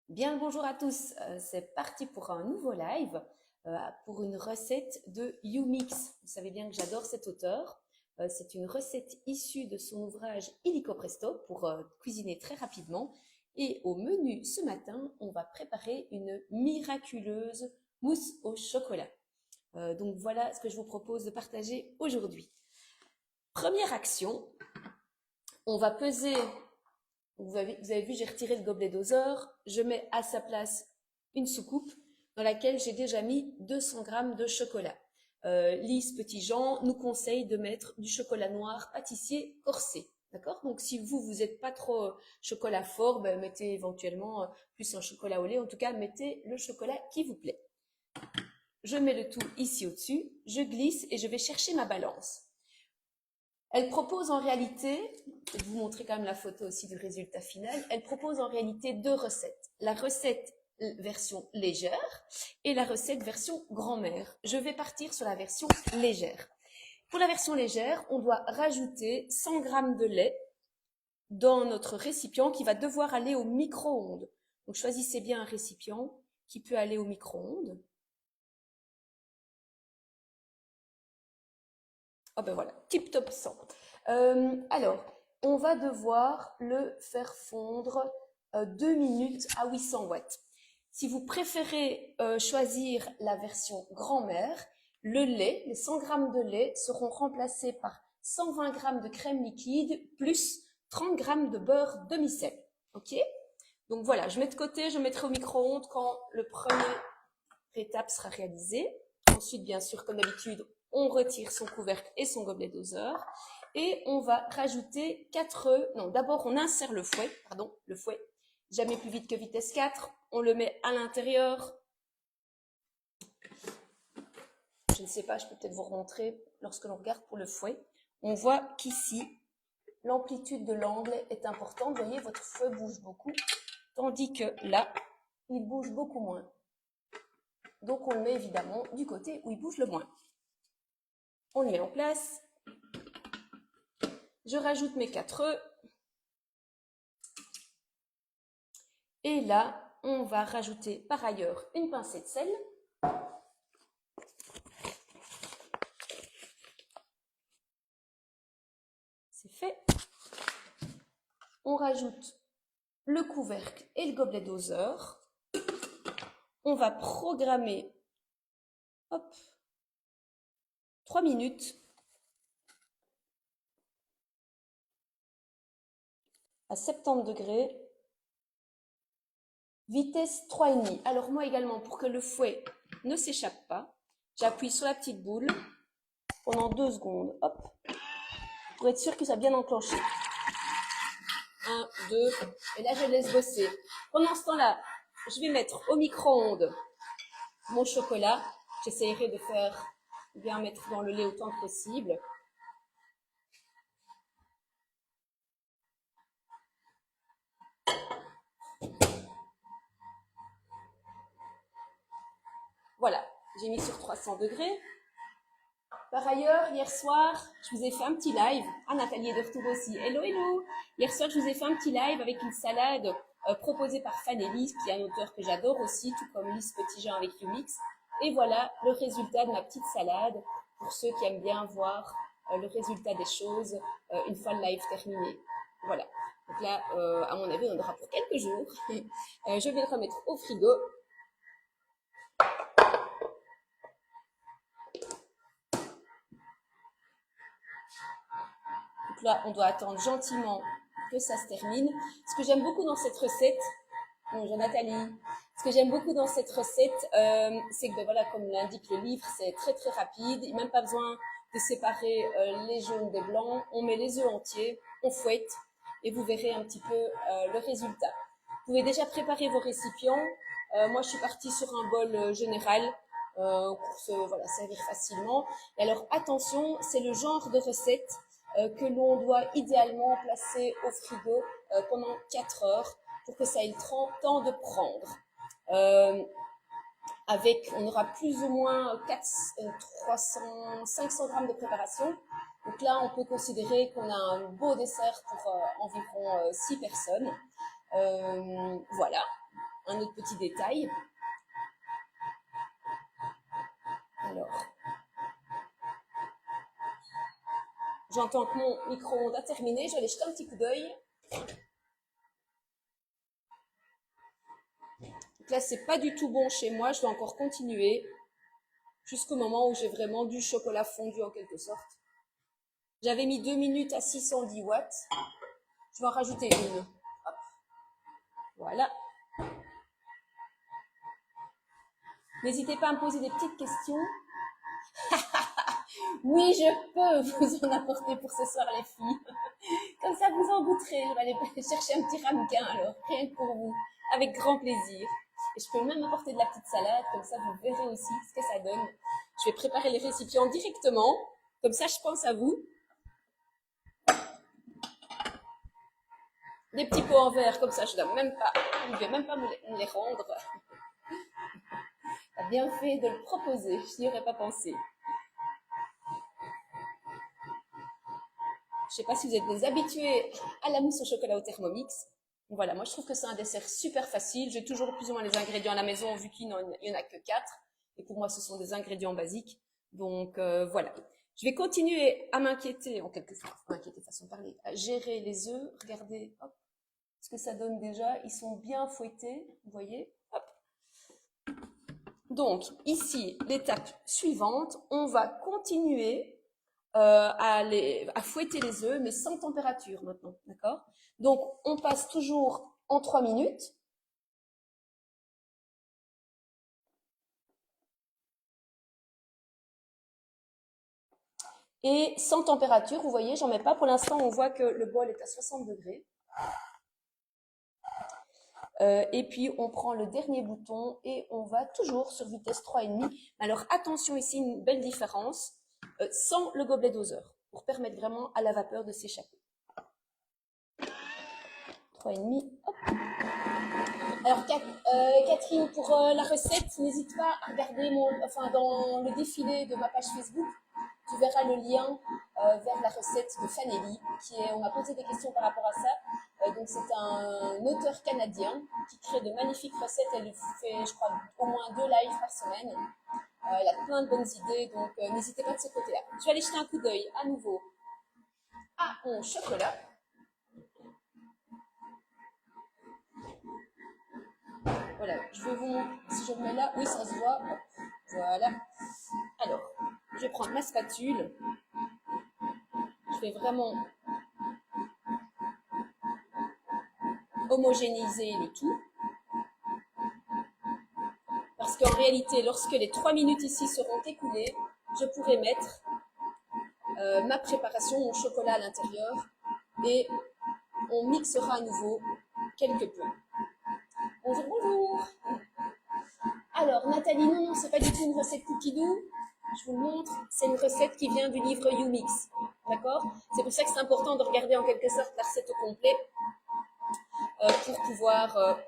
Bien le bonjour à tous, c'est parti pour un nouveau live pour une recette de Umix. Vous savez bien que j'adore cet auteur. C'est une recette issue de son ouvrage Illico Presto pour cuisiner très rapidement. Et au menu ce matin, on va préparer une miraculeuse mousse au chocolat. Donc voilà ce que je vous propose de partager aujourd'hui. Première action, on va peser. Vous avez vu, j'ai retiré le gobelet doseur. Je mets à sa place une soucoupe dans laquelle j'ai déjà mis 200 g de chocolat. Lise Petit-Jean nous conseille de mettre du chocolat noir pâtissier corsé. D'accord? Donc, si vous n'êtes pas trop chocolat fort, ben, mettez éventuellement plus un chocolat au lait. En tout cas, mettez le chocolat qui vous plaît. Je mets le tout ici au-dessus. Je glisse et je vais chercher ma balance. Elle propose en réalité, je vais vous montrer quand même la photo aussi du résultat final, elle propose en réalité deux recettes. La recette version légère et la recette version grand-mère. Je vais partir sur la version légère. Pour la version légère, on doit rajouter 100 g de lait dans notre récipient qui va devoir aller au micro-ondes. Donc choisissez bien un récipient qui peut aller au micro-ondes. Oh ben voilà, tip top 100. Alors, on va devoir le faire fondre 2 minutes à 800 watts. Si vous préférez choisir la version grand-mère, le lait, les 100 g de lait seront remplacés par 120 g de crème liquide plus 30 g de beurre demi-sel. Ok? Donc voilà, je mets de côté, je mettrai au micro-ondes quand le premier étape sera réalisée. Ensuite, bien sûr, comme d'habitude, on retire son couvercle et son gobelet doseur. Et on va rajouter 4 œufs. Non, d'abord, on insère le fouet. Le fouet. Jamais plus vite que vitesse 4. On le met à l'intérieur. Je ne sais pas, je peux peut-être vous remontrer lorsque l'on regarde pour le fouet. On voit qu'ici, l'amplitude de l'angle est importante. Vous voyez, votre fouet bouge beaucoup. Tandis que là, il bouge beaucoup moins. Donc, on le met évidemment du côté où il bouge le moins. On le met en place. Je rajoute mes 4 œufs. Et là, on va rajouter par ailleurs une pincée de sel. C'est fait. On rajoute le couvercle et le gobelet doseur. On va programmer 3 minutes à 70 degrés. Vitesse 3,5. Alors moi également, pour que le fouet ne s'échappe pas, j'appuie sur la petite boule pendant 2 secondes. Hop, pour être sûr que ça a bien enclenché. 1, 2, et là je laisse bosser. Pendant ce temps-là, je vais mettre au micro-ondes mon chocolat. J'essaierai de faire bien mettre dans le lait autant que possible. Voilà, j'ai mis sur 300 degrés. Par ailleurs, hier soir, je vous ai fait un petit live. Ah, Nathalie est de retour aussi. Hello, hello. Hier soir, je vous ai fait un petit live avec une salade proposée par Fanny, qui est un auteur que j'adore aussi, tout comme Lise Petit-Jean avec Umix. Et voilà le résultat de ma petite salade pour ceux qui aiment bien voir le résultat des choses une fois le live terminé. Voilà. Donc là, à mon avis, on en aura pour quelques jours. Je vais le remettre au frigo. Donc là, on doit attendre gentiment que ça se termine. Ce que j'aime beaucoup dans cette recette, bonjour Nathalie, ce que j'aime beaucoup dans cette recette, c'est que ben voilà, comme l'indique le livre, c'est très très rapide. Il n'y a même pas besoin de séparer les jaunes des blancs. On met les œufs entiers, on fouette et vous verrez un petit peu le résultat. Vous pouvez déjà préparer vos récipients. Moi, je suis partie sur un bol général pour se servir facilement. Et alors, attention, c'est le genre de recette que l'on doit idéalement placer au frigo pendant 4 heures pour que ça ait le temps de prendre. On aura plus ou moins 500 grammes de préparation. Donc là, on peut considérer qu'on a un beau dessert pour environ 6 personnes. Voilà. un autre petit détail. Alors, j'entends que mon micro-ondes a terminé. Je vais aller jeter un petit coup d'œil. Donc là, c'est pas du tout bon chez moi. Je dois encore continuer jusqu'au moment où j'ai vraiment du chocolat fondu en quelque sorte. J'avais mis 2 minutes à 610 watts. Je vais en rajouter une. Hop. Voilà. N'hésitez pas à me poser des petites questions. Oui, je peux vous en apporter pour ce soir, les filles. Comme ça, vous en goûterez. Je vais aller chercher un petit ramequin, alors, rien que pour vous, avec grand plaisir. Et je peux même apporter de la petite salade, comme ça, vous verrez aussi ce que ça donne. Je vais préparer les récipients directement, comme ça, je pense à vous. Des petits pots en verre, comme ça, je ne vais même pas me les rendre. T'as bien fait de le proposer, je n'y aurais pas pensé. Je ne sais pas si vous êtes des habitués à la mousse au chocolat au Thermomix. Voilà, moi je trouve que c'est un dessert super facile. J'ai toujours plus ou moins les ingrédients à la maison, vu qu'il n'y en a que 4. Et pour moi, ce sont des ingrédients basiques. Donc voilà. Je vais continuer à m'inquiéter, en quelque sorte, m'inquiéter façon de parler, à gérer les œufs. Regardez, hop, ce que ça donne déjà. Ils sont bien fouettés, vous voyez. Hop. Donc ici, l'étape suivante, on va continuer à fouetter les œufs, mais sans température maintenant, d'accord? Donc, on passe toujours en 3 minutes. Et sans température, vous voyez, j'en mets pas pour l'instant, on voit que le bol est à 60 degrés. Et puis, on prend le dernier bouton et on va toujours sur vitesse 3,5. Alors, attention ici, une belle différence, sans le gobelet doseur, pour permettre vraiment à la vapeur de s'échapper. 3,5, hop. Alors, Catherine, pour la recette, n'hésite pas à regarder dans le défilé de ma page Facebook. Tu verras le lien vers la recette de Fanelli. On m'a posé des questions par rapport à ça. Donc, c'est un auteur canadien qui crée de magnifiques recettes. Elle fait, je crois, au moins 2 lives par semaine. Elle a plein de bonnes idées, donc n'hésitez pas de ce côté-là. Je vais aller jeter un coup d'œil à nouveau à mon chocolat. Voilà, je vais vous montrer, si je le mets là, oui, ça se voit. Voilà. Alors, je vais prendre ma spatule. Je vais vraiment homogénéiser le tout. Parce qu'en réalité, lorsque les 3 minutes ici seront écoulées, je pourrai mettre ma préparation, mon chocolat à l'intérieur, et on mixera à nouveau quelque peu. Bonjour, bonjour. Alors, Nathalie, non, c'est pas du tout une recette cookie doux. Je vous le montre, c'est une recette qui vient du livre YouMix. D'accord? C'est pour ça que c'est important de regarder en quelque sorte la recette au complet pour pouvoir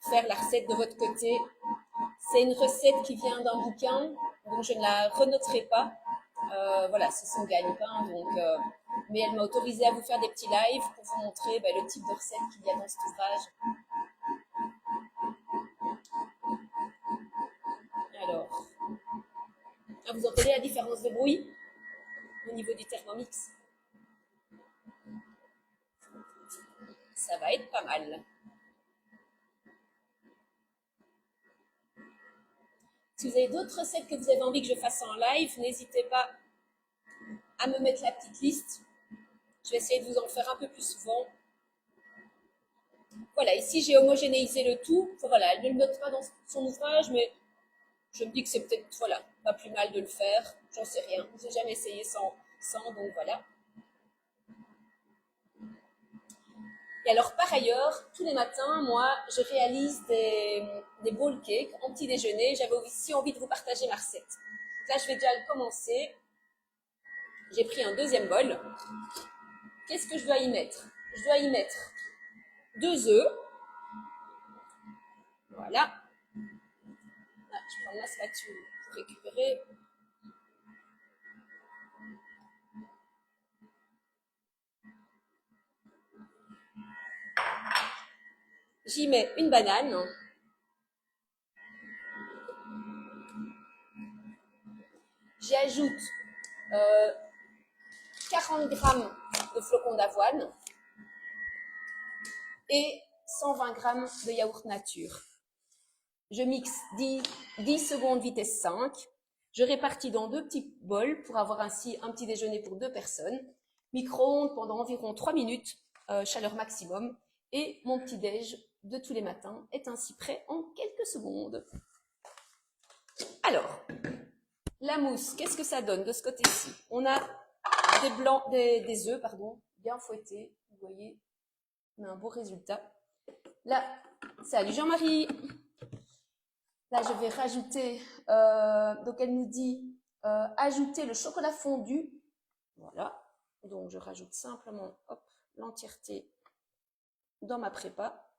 faire la recette de votre côté. C'est une recette qui vient d'un bouquin, donc je ne la renoterai pas. Voilà, c'est son gagne-pain, donc, mais elle m'a autorisé à vous faire des petits lives pour vous montrer le type de recette qu'il y a dans cet ouvrage. Alors, vous entendez la différence de bruit au niveau du Thermomix? Ça va être pas mal. Si vous avez d'autres recettes que vous avez envie que je fasse en live, n'hésitez pas à me mettre la petite liste. Je vais essayer de vous en faire un peu plus souvent. Voilà, ici j'ai homogénéisé le tout. Voilà, elle ne le note pas dans son ouvrage, mais je me dis que c'est peut-être, voilà, pas plus mal de le faire. J'en sais rien. Je n'ai jamais essayé sans, donc voilà. Et alors, par ailleurs, tous les matins, moi, je réalise des bowl cakes en petit déjeuner. J'avais aussi envie de vous partager ma recette. Donc là, je vais déjà le commencer. J'ai pris un deuxième bol. Qu'est-ce que je dois y mettre? Je dois y mettre 2 œufs. Voilà. Ah, je prends ma spatule pour récupérer. j'y mets une banane. J'y ajoute 40 grammes de flocons d'avoine et 120 grammes de yaourt nature. Je mixe 10 secondes vitesse 5. Je répartis dans 2 petits bols pour avoir ainsi un petit déjeuner pour 2 personnes. Micro-ondes pendant environ 3 minutes, chaleur maximum. Et mon petit déj de tous les matins est ainsi prêt en quelques secondes. Alors, la mousse, qu'est-ce que ça donne de ce côté-ci? On a des œufs, bien fouettés. Vous voyez, on a un beau résultat. Là, salut Jean-Marie. Là, je vais rajouter, donc elle nous dit ajouter le chocolat fondu. Voilà. Donc, je rajoute simplement l'entièreté dans ma prépa.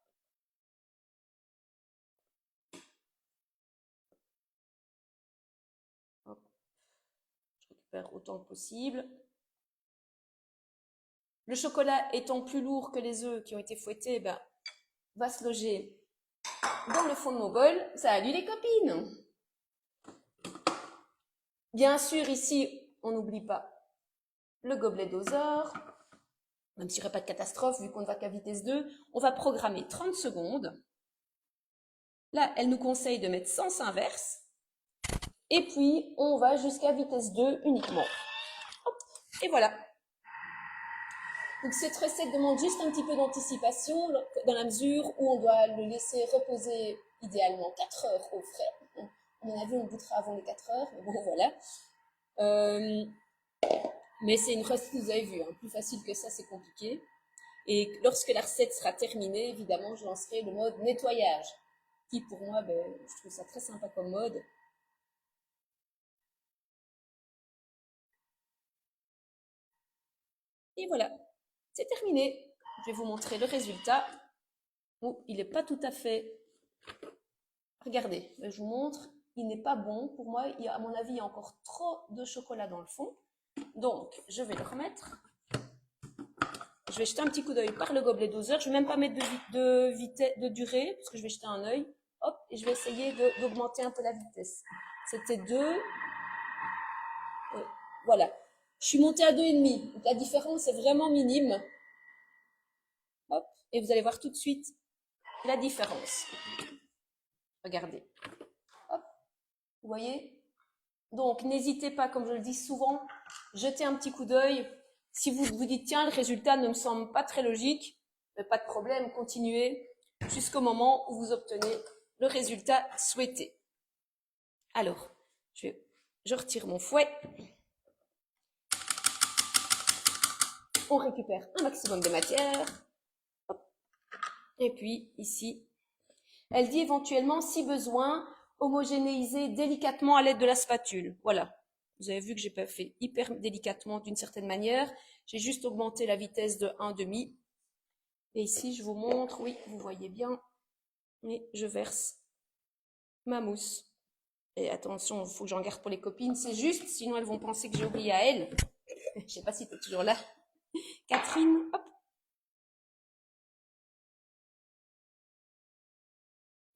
Hop. Je récupère autant que possible. Le chocolat étant plus lourd que les œufs qui ont été fouettés, va se loger dans le fond de mon bol. Salut les copines! Bien sûr, ici, on n'oublie pas le gobelet doseur. Même s'il n'y aurait pas de catastrophe, vu qu'on ne va qu'à vitesse 2, on va programmer 30 secondes. Là, elle nous conseille de mettre sens inverse. Et puis, on va jusqu'à vitesse 2 uniquement. Hop, et voilà. Donc, cette recette demande juste un petit peu d'anticipation, dans la mesure où on doit le laisser reposer idéalement 4 heures au frais. À mon avis, on goûtera avant les 4 heures, mais bon, voilà. Mais c'est une recette que vous avez vue, hein. Plus facile que ça, c'est compliqué. Et lorsque la recette sera terminée, évidemment, je lancerai le mode nettoyage, qui pour moi, je trouve ça très sympa comme mode. Et voilà, c'est terminé. Je vais vous montrer le résultat. Bon, il n'est pas tout à fait... Regardez, je vous montre. Il n'est pas bon. Pour moi, à mon avis, il y a encore trop de chocolat dans le fond. Donc, je vais le remettre. Je vais jeter un petit coup d'œil par le gobelet doseur. Je ne vais même pas mettre de durée, parce que je vais jeter un œil. Hop, et je vais essayer d'augmenter un peu la vitesse. C'était 2. Voilà. Je suis montée à 2,5. Donc la différence est vraiment minime. Hop, et vous allez voir tout de suite la différence. Regardez. Hop, vous voyez? Donc, n'hésitez pas, comme je le dis souvent, jetez un petit coup d'œil. Si vous vous dites, tiens, le résultat ne me semble pas très logique, pas de problème, continuez jusqu'au moment où vous obtenez le résultat souhaité. Alors, je retire mon fouet. On récupère un maximum de matière. Hop. Et puis, ici, elle dit éventuellement, si besoin, homogénéiser délicatement à l'aide de la spatule. Voilà. Vous avez vu que j'ai pas fait hyper délicatement d'une certaine manière. J'ai juste augmenté la vitesse de 1,5. Et ici, je vous montre, oui, vous voyez bien. Et je verse ma mousse. Et attention, il faut que j'en garde pour les copines. C'est juste, sinon elles vont penser que j'ai oublié à elles. Je ne sais pas si tu es toujours là. Catherine, hop.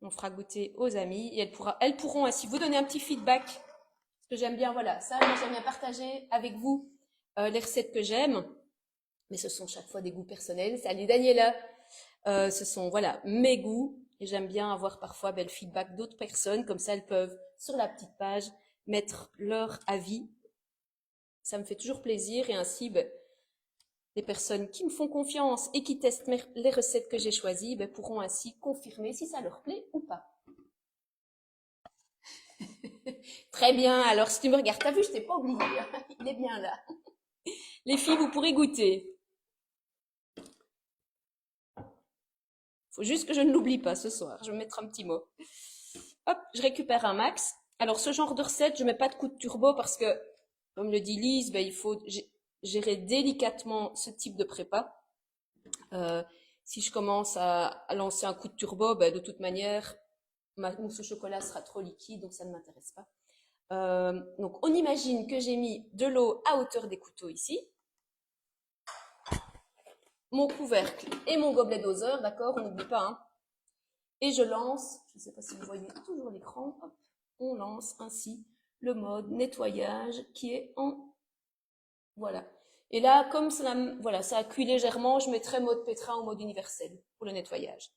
On fera goûter aux amis. Et elles pourront ainsi vous donner un petit feedback. Parce que j'aime bien, voilà, ça, moi j'aime bien partager avec vous les recettes que j'aime. Mais ce sont chaque fois des goûts personnels. Salut Daniela. Ce sont, voilà, mes goûts. Et j'aime bien avoir parfois le feedback d'autres personnes. Comme ça, elles peuvent, sur la petite page, mettre leur avis. Ça me fait toujours plaisir. Et ainsi, les personnes qui me font confiance et qui testent les recettes que j'ai choisies pourront ainsi confirmer si ça leur plaît ou pas. Très bien. Alors, si tu me regardes, t'as vu, je t'ai pas oublié. Il est bien là. Les filles, vous pourrez goûter. Faut juste que je ne l'oublie pas ce soir. Je vais mettre un petit mot. Hop, je récupère un max. Alors, ce genre de recette, je mets pas de coup de turbo parce que, comme le dit Lise, il faut gérer délicatement ce type de prépa. Si je commence à lancer un coup de turbo, de toute manière, ma mousse au chocolat sera trop liquide, donc ça ne m'intéresse pas. Donc, on imagine que j'ai mis de l'eau à hauteur des couteaux ici. Mon couvercle et mon gobelet doseur, d'accord, on n'oublie pas, hein. Et je lance, je ne sais pas si vous voyez toujours l'écran, hop, on lance ainsi le mode nettoyage qui est en... Voilà. Et là, comme ça, voilà, ça a cuit légèrement, je mettrai mode pétrin ou mode universel pour le nettoyage.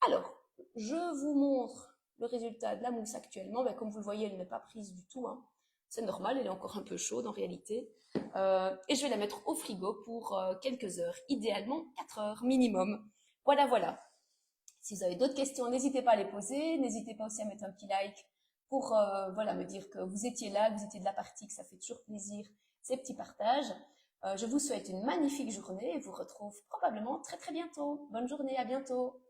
Alors, je vous montre le résultat de la mousse actuellement. Ben, comme vous le voyez, elle n'est pas prise du tout, hein. C'est normal, elle est encore un peu chaude en réalité. Et je vais la mettre au frigo pour quelques heures, idéalement 4 heures minimum. Voilà, voilà. Si vous avez d'autres questions, n'hésitez pas à les poser. N'hésitez pas aussi à mettre un petit like pour voilà, me dire que vous étiez là, que vous étiez de la partie, que ça fait toujours plaisir, ces petits partages. Je vous souhaite une magnifique journée et vous retrouve probablement très très bientôt. Bonne journée, à bientôt.